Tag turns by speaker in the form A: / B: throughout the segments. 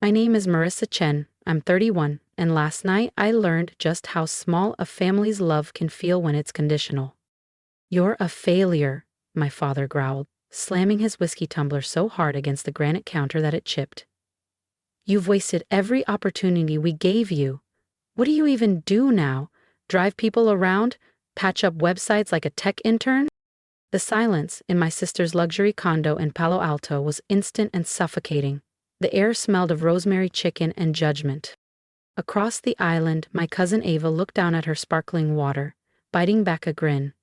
A: My name is Marissa Chen. I'm 31, and last night I learned just how small a family's love can feel when it's conditional. You're a failure, my father growled, slamming his whiskey tumbler so hard against the granite counter that it chipped. You've wasted every opportunity we gave you. What do you even do now? Drive people around? Patch up websites like a tech intern? The silence in my sister's luxury condo in Palo Alto was instant and suffocating. The air smelled of rosemary chicken and judgment. Across the island, my cousin Ava looked down at her sparkling water, biting back a grin.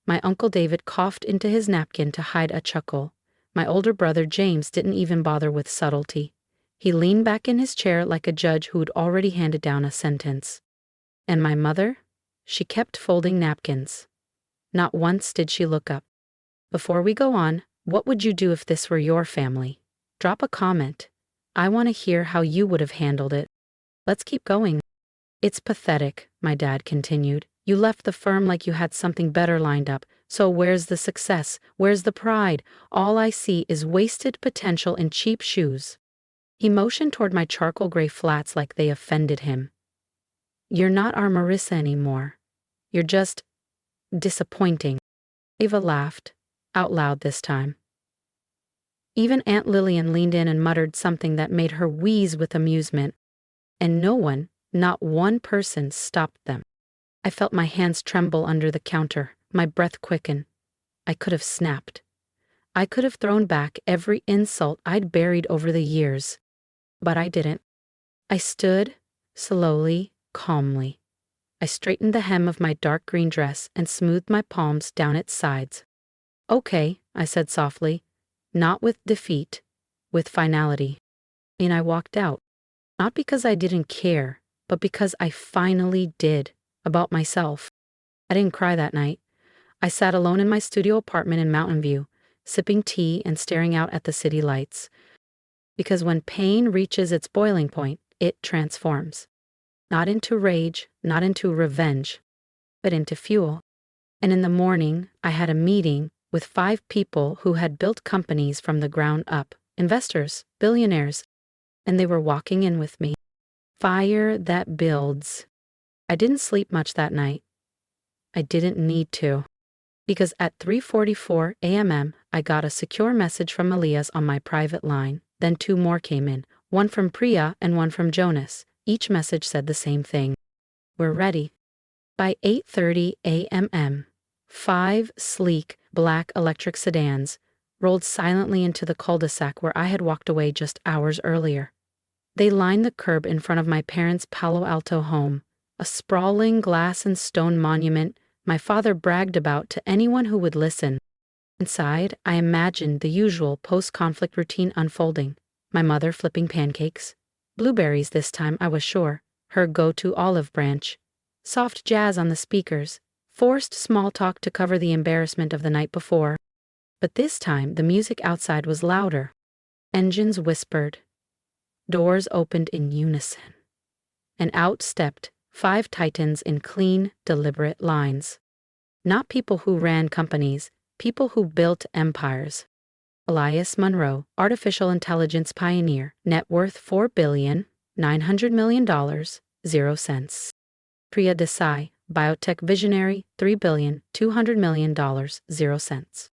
A: My Uncle David coughed into his napkin to hide a chuckle. My older brother James didn't even bother with subtlety. He leaned back in his chair like a judge who'd already handed down a sentence. And my mother? She kept folding napkins. Not once did she look up. Before we go on, what would you do if this were your family? Drop a comment. I want to hear how you would have handled it. Let's keep going. It's pathetic, my dad continued. You left the firm like you had something better lined up. So where's the success? Where's the pride? All I see is wasted potential in cheap shoes. He motioned toward my charcoal gray flats like they offended him. You're not our Marissa anymore. You're just disappointing. Ava laughed, out loud this time. Even Aunt Lillian leaned in and muttered something that made her wheeze with amusement. And no one, not one person, stopped them. I felt my hands tremble under the counter, my breath quicken. I could have snapped. I could have thrown back every insult I'd buried over the years. But I didn't. I stood, slowly, calmly. I straightened the hem of my dark green dress and smoothed my palms down its sides. Okay, I said softly, not with defeat, with finality. And I walked out. Not because I didn't care, but because I finally did. About myself. I didn't cry that night. I sat alone in my studio apartment in Mountain View, sipping tea and staring out at the city lights. Because when pain reaches its boiling point, it transforms. Not into rage, not into revenge, but into fuel. And in the morning, I had a meeting with 5 people who had built companies from the ground up, investors, billionaires, and they were walking in with me. Fire that builds. I didn't sleep much that night. I didn't need to. Because at 3:44 a.m. I got a secure message from Elias on my private line. Then 2 more came in, one from Priya and one from Jonas. Each message said the same thing. We're ready. By 8:30 a.m., 5 sleek, black electric sedans rolled silently into the cul-de-sac where I had walked away just hours earlier. They lined the curb in front of my parents' Palo Alto home, a sprawling glass and stone monument my father bragged about to anyone who would listen. Inside, I imagined the usual post-conflict routine unfolding. My mother flipping pancakes. Blueberries this time, I was sure. Her go-to olive branch. Soft jazz on the speakers. Forced small talk to cover the embarrassment of the night before. But this time, the music outside was louder. Engines whispered. Doors opened in unison. And out stepped 5 titans in clean, deliberate lines. Not people who ran companies, people who built empires. Elias Monroe, artificial intelligence pioneer, net worth $4,900,000,000, 0 cents. Priya Desai, biotech visionary, $3,200,000,000, 0 cents.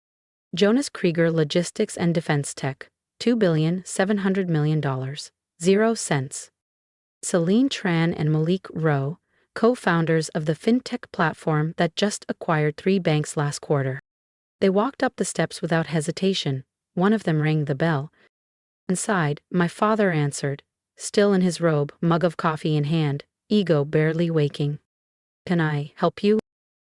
A: Jonas Krieger, logistics and defense tech, $2,700,000,000, 0 cents. Celine Tran and Malik Rowe, co-founders of the fintech platform that just acquired 3 banks last quarter. They walked up the steps without hesitation. One of them rang the bell. Inside, my father answered, still in his robe, mug of coffee in hand, ego barely waking. Can I help you?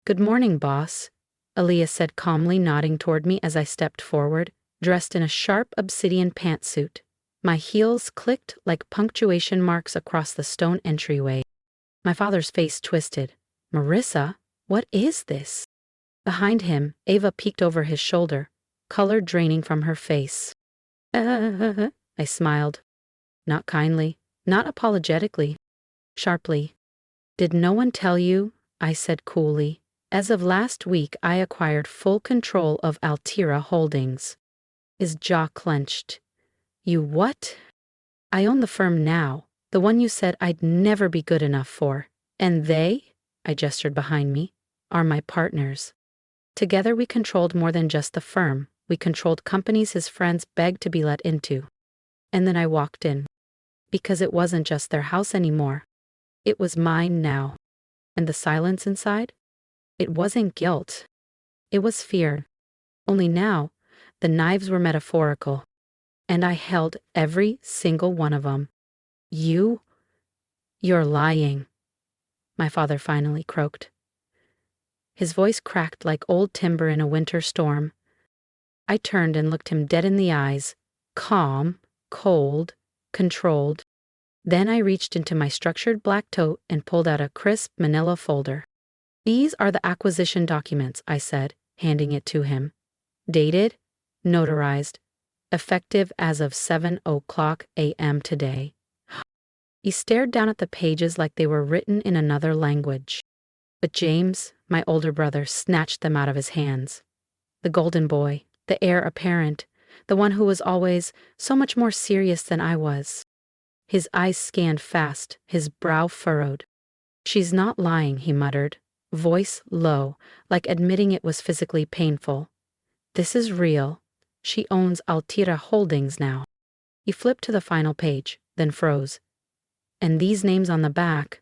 A: Good morning, boss, Elias said calmly, nodding toward me as I stepped forward, dressed in a sharp obsidian pantsuit. My heels clicked like punctuation marks across the stone entryway. My father's face twisted. Marissa, what is this? Behind him, Ava peeked over his shoulder, color draining from her face. I smiled. Not kindly, not apologetically, sharply. Did no one tell you? I said coolly. As of last week, I acquired full control of Altira Holdings. His jaw clenched. You what? I own the firm now, the one you said I'd never be good enough for. And they, I gestured behind me, are my partners. Together we controlled more than just the firm. We controlled companies his friends begged to be let into. And then I walked in. Because it wasn't just their house anymore. It was mine now. And the silence inside? It wasn't guilt. It was fear. Only now, the knives were metaphorical. And I held every single one of them. You're lying, my father finally croaked. His voice cracked like old timber in a winter storm. I turned and looked him dead in the eyes, calm, cold, controlled. Then I reached into my structured black tote and pulled out a crisp manila folder. These are the acquisition documents, I said, handing it to him. Dated, notarized, effective as of 7:00 a.m. today. He stared down at the pages like they were written in another language. But James, my older brother, snatched them out of his hands. The golden boy, the heir apparent, the one who was always so much more serious than I was. His eyes scanned fast, his brow furrowed. She's not lying, he muttered, voice low, like admitting it was physically painful. This is real. She owns Altira Holdings now. He flipped to the final page, then froze. And these names on the back,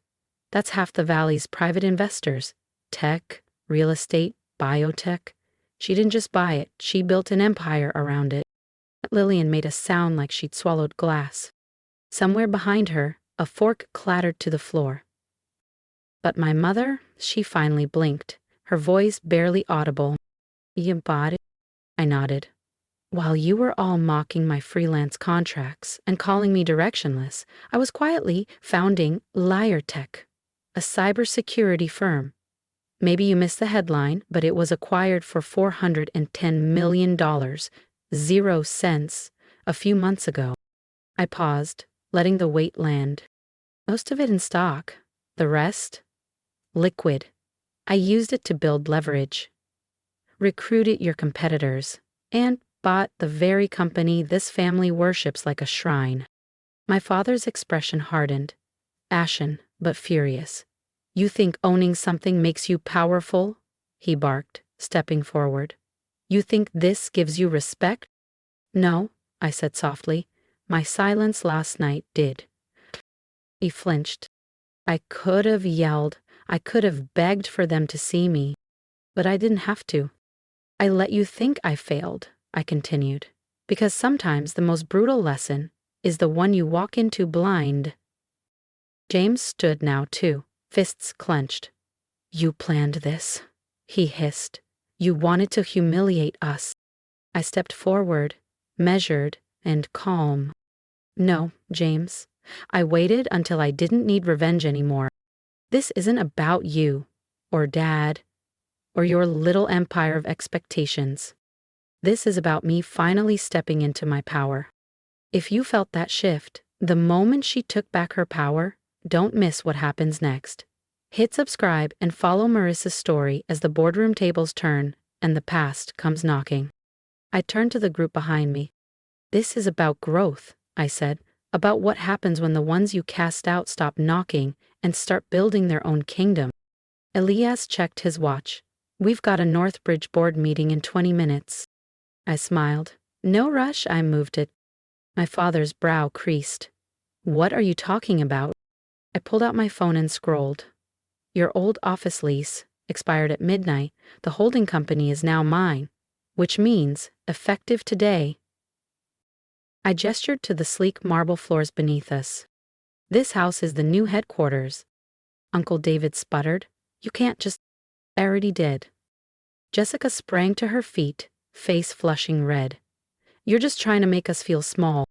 A: that's half the Valley's private investors. Tech, real estate, biotech. She didn't just buy it, she built an empire around it. Lillian made a sound like she'd swallowed glass. Somewhere behind her, a fork clattered to the floor. But my mother, she finally blinked, her voice barely audible. You bought it? I nodded. While you were all mocking my freelance contracts and calling me directionless, I was quietly founding Liar Tech, a cybersecurity firm. Maybe you missed the headline, but it was acquired for $410 million, 0 cents, a few months ago. I paused, letting the weight land. Most of it in stock, the rest, liquid. I used it to build leverage, recruited your competitors, and bought the very company this family worships like a shrine. My father's expression hardened, ashen but furious. You think owning something makes you powerful? He barked, stepping forward. You think this gives you respect? No, I said softly. My silence last night did. He flinched. I could have yelled. I could have begged for them to see me. But I didn't have to. I let you think I failed, I continued, because sometimes the most brutal lesson is the one you walk into blind. James stood now, too, fists clenched. You planned this, he hissed. You wanted to humiliate us. I stepped forward, measured and calm. No, James. I waited until I didn't need revenge anymore. This isn't about you, or Dad, or your little empire of expectations. This is about me finally stepping into my power. If you felt that shift, the moment she took back her power, don't miss what happens next. Hit subscribe and follow Marissa's story as the boardroom tables turn and the past comes knocking. I turned to the group behind me. This is about growth, I said, about what happens when the ones you cast out stop knocking and start building their own kingdom. Elias checked his watch. We've got a Northbridge board meeting in 20 minutes. I smiled. No rush, I moved it. My father's brow creased. What are you talking about? I pulled out my phone and scrolled. Your old office lease expired at midnight. The holding company is now mine, which means, effective today. I gestured to the sleek marble floors beneath us. This house is the new headquarters. Uncle David sputtered. You can't just... I already did. Jessica sprang to her feet, face flushing red. You're just trying to make us feel small.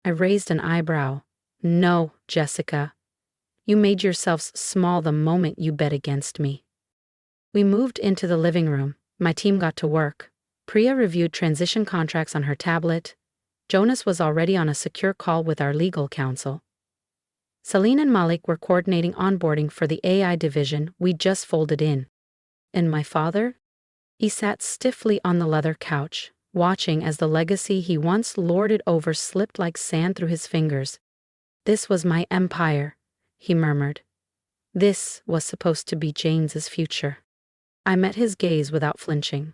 A: I raised an eyebrow. No, Jessica. You made yourselves small the moment you bet against me. We moved into the living room. My team got to work. Priya reviewed transition contracts on her tablet. Jonas was already on a secure call with our legal counsel. Celine and Malik were coordinating onboarding for the AI division we just folded in. And my father? He sat stiffly on the leather couch, watching as the legacy he once lorded over slipped like sand through his fingers. This was my empire, he murmured. This was supposed to be James's future. I met his gaze without flinching.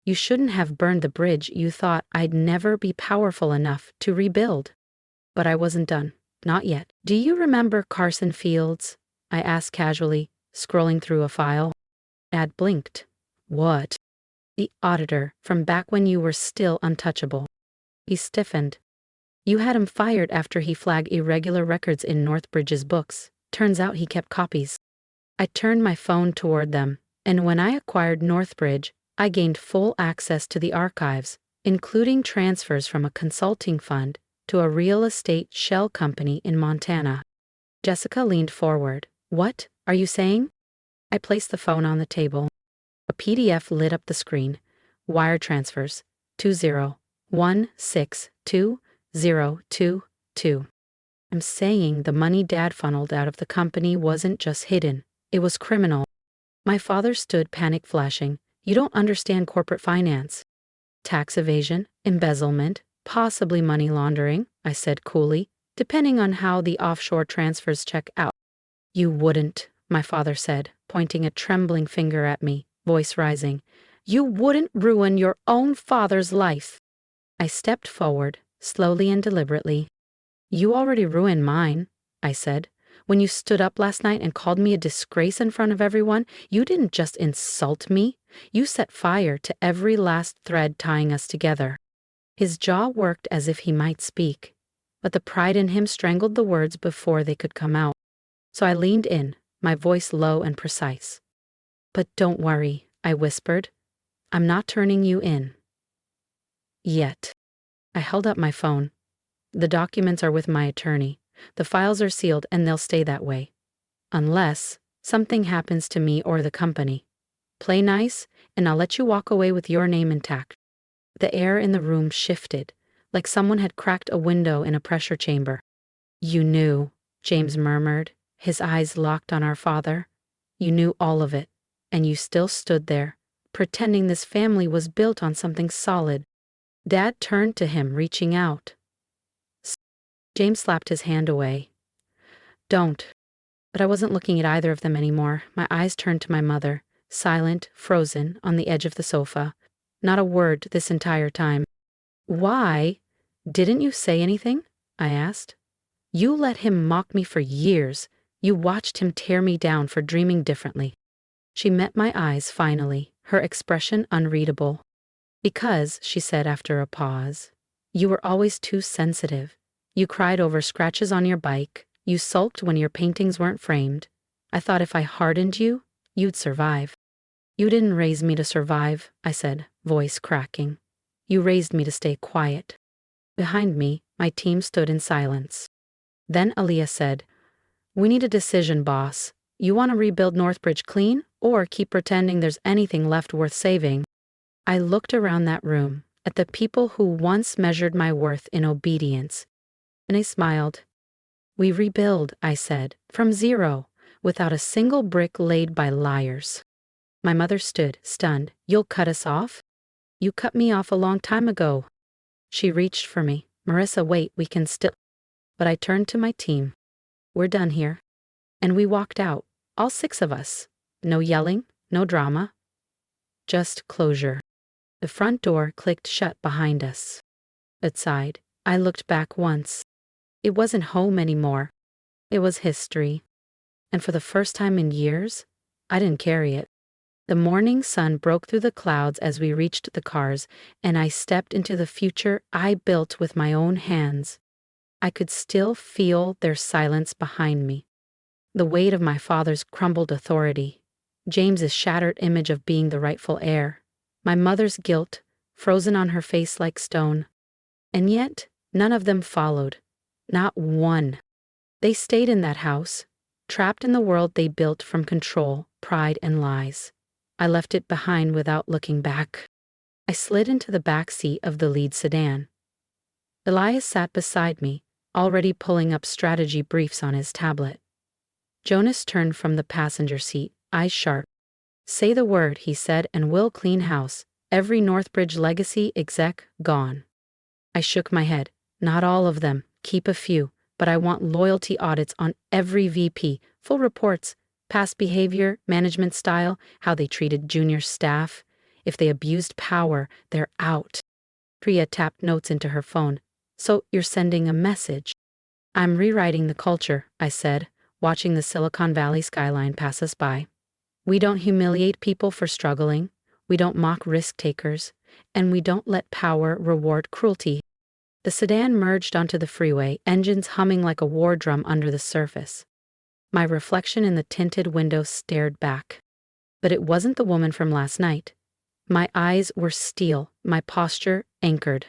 A: You shouldn't have burned the bridge you thought I'd never be powerful enough to rebuild. But I wasn't done. Not yet. Do you remember Carson Fields? I asked casually, scrolling through a file. Dad blinked. What? The auditor from back when you were still untouchable. He stiffened. You had him fired after he flagged irregular records in Northbridge's books. Turns out he kept copies. I turned my phone toward them, and when I acquired Northbridge, I gained full access to the archives, including transfers from a consulting fund to a real estate shell company in Montana. Jessica leaned forward. What are you saying? I placed the phone on the table. A PDF lit up the screen. Wire transfers. 20162022. I'm saying the money Dad funneled out of the company wasn't just hidden. It was criminal. My father stood panic flashing. You don't understand corporate finance. Tax evasion, embezzlement, possibly money laundering, I said coolly, depending on how the offshore transfers check out. You wouldn't, my father said, pointing a trembling finger at me, voice rising. You wouldn't ruin your own father's life. I stepped forward, slowly and deliberately. You already ruined mine, I said. When you stood up last night and called me a disgrace in front of everyone, you didn't just insult me. You set fire to every last thread tying us together. His jaw worked as if he might speak, but the pride in him strangled the words before they could come out. So I leaned in, my voice low and precise. But don't worry, I whispered. I'm not turning you in. Yet. I held up my phone. The documents are with my attorney. The files are sealed and they'll stay that way. Unless something happens to me or the company. Play nice, and I'll let you walk away with your name intact. The air in the room shifted, like someone had cracked a window in a pressure chamber. You knew, James murmured, his eyes locked on our father. You knew all of it, and you still stood there, pretending this family was built on something solid. Dad turned to him, reaching out. James slapped his hand away. Don't. But I wasn't looking at either of them anymore. My eyes turned to my mother, silent, frozen, on the edge of the sofa. Not a word this entire time. Why? Didn't you say anything? I asked. You let him mock me for years. You watched him tear me down for dreaming differently. She met my eyes finally, her expression unreadable. Because, she said after a pause, you were always too sensitive. You cried over scratches on your bike. You sulked when your paintings weren't framed. I thought if I hardened you, you'd survive. You didn't raise me to survive, I said, voice cracking. You raised me to stay quiet. Behind me, my team stood in silence. Then Aaliyah said, We need a decision, boss. You want to rebuild Northbridge clean, or keep pretending there's anything left worth saving? I looked around that room, at the people who once measured my worth in obedience, and I smiled. We rebuild, I said, from zero, without a single brick laid by liars. My mother stood, stunned. You'll cut us off? You cut me off a long time ago. She reached for me. Marissa, wait, we can still. But I turned to my team. We're done here. And we walked out, all 6 of us. No yelling, no drama. Just closure. The front door clicked shut behind us. Outside, I looked back once. It wasn't home anymore. It was history. And for the first time in years, I didn't carry it. The morning sun broke through the clouds as we reached the cars, and I stepped into the future I built with my own hands. I could still feel their silence behind me. The weight of my father's crumbled authority. James's shattered image of being the rightful heir. My mother's guilt, frozen on her face like stone. And yet, none of them followed. Not one. They stayed in that house, trapped in the world they built from control, pride, and lies. I left it behind without looking back. I slid into the back seat of the lead sedan. Elias sat beside me, already pulling up strategy briefs on his tablet. Jonas turned from the passenger seat, eyes sharp. Say the word, he said, and we'll clean house. Every Northbridge legacy exec gone. I shook my head. Not all of them. Keep a few. but I want loyalty audits on every VP, full reports, past behavior, management style, how they treated junior staff. If they abused power, they're out. Priya tapped notes into her phone. So you're sending a message? I'm rewriting the culture, I said, watching the Silicon Valley skyline pass us by. We don't humiliate people for struggling, we don't mock risk takers, and we don't let power reward cruelty. The sedan merged onto the freeway, engines humming like a war drum under the surface. My reflection in the tinted window stared back. But it wasn't the woman from last night. My eyes were steel, my posture anchored.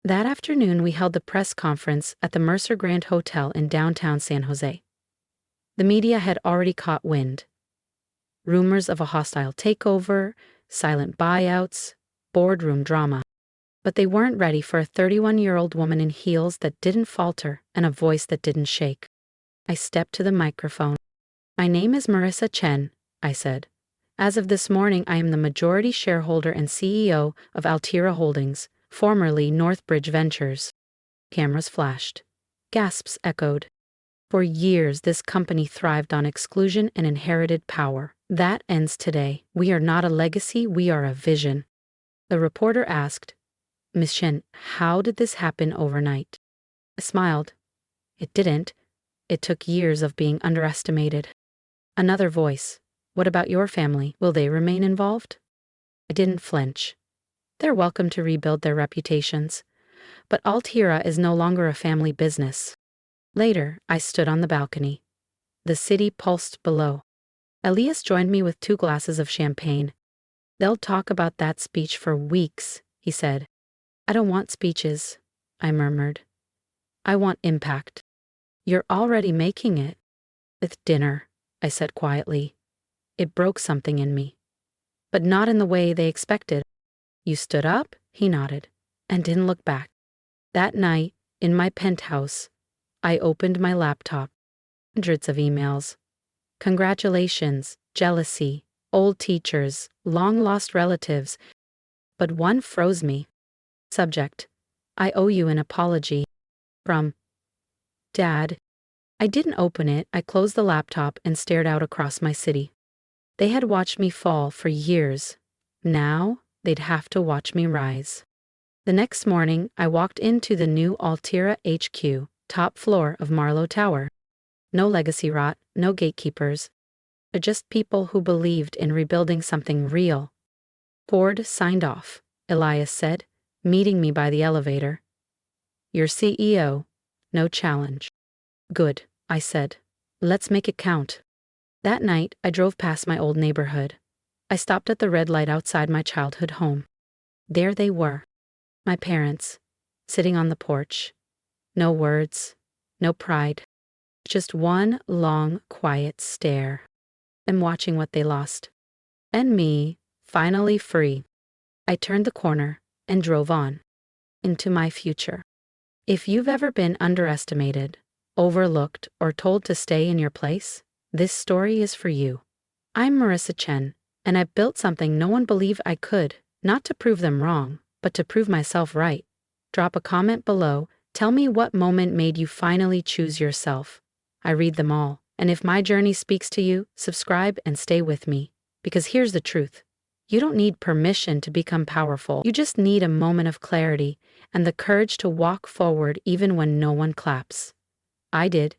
A: That afternoon we held the press conference at the Mercer Grand Hotel in downtown San Jose. The media had already caught wind. Rumors of a hostile takeover, silent buyouts, boardroom drama. But they weren't ready for a 31-year-old woman in heels that didn't falter and a voice that didn't shake. I stepped to the microphone. My name is Marissa Chen, I said. As of this morning, I am the majority shareholder and CEO of Altira Holdings, formerly Northbridge Ventures. Cameras flashed. Gasps echoed. For years, this company thrived on exclusion and inherited power. That ends today. We are not a legacy, we are a vision. The reporter asked, Ms. Chen, how did this happen overnight? I smiled. It didn't. It took years of being underestimated. Another voice. What about your family? Will they remain involved? I didn't flinch. They're welcome to rebuild their reputations. But Altira is no longer a family business. Later, I stood on the balcony. The city pulsed below. Elias joined me with 2 glasses of champagne. They'll talk about that speech for weeks, he said. I don't want speeches, I murmured. I want impact. You're already making it. With dinner, I said quietly. It broke something in me. But not in the way they expected. You stood up, he nodded, and didn't look back. That night, in my penthouse, I opened my laptop. Hundreds of emails. Congratulations, jealousy, old teachers, long-lost relatives. But one froze me. Subject: I owe you an apology. From Dad. I didn't open it. I closed the laptop and stared out across my city. They had watched me fall for years. Now, they'd have to watch me rise. The next morning, I walked into the new Altira HQ, top floor of Marlowe Tower. No legacy rot, no gatekeepers. Just people who believed in rebuilding something real. Board signed off, Elias said, meeting me by the elevator. You're CEO, no challenge. Good, I said. Let's make it count. That night, I drove past my old neighborhood. I stopped at the red light outside my childhood home. There they were, my parents, sitting on the porch. No words, no pride. Just one long, quiet stare. And watching what they lost. And me, finally free. I turned the corner and drove on. Into my future. If you've ever been underestimated, overlooked, or told to stay in your place, this story is for you. I'm Marissa Chen, and I built something no one believed I could, not to prove them wrong, but to prove myself right. Drop a comment below, tell me what moment made you finally choose yourself. I read them all, and if my journey speaks to you, subscribe and stay with me. Because here's the truth. You don't need permission to become powerful. You just need a moment of clarity and the courage to walk forward even when no one claps. I did.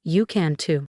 A: You can too.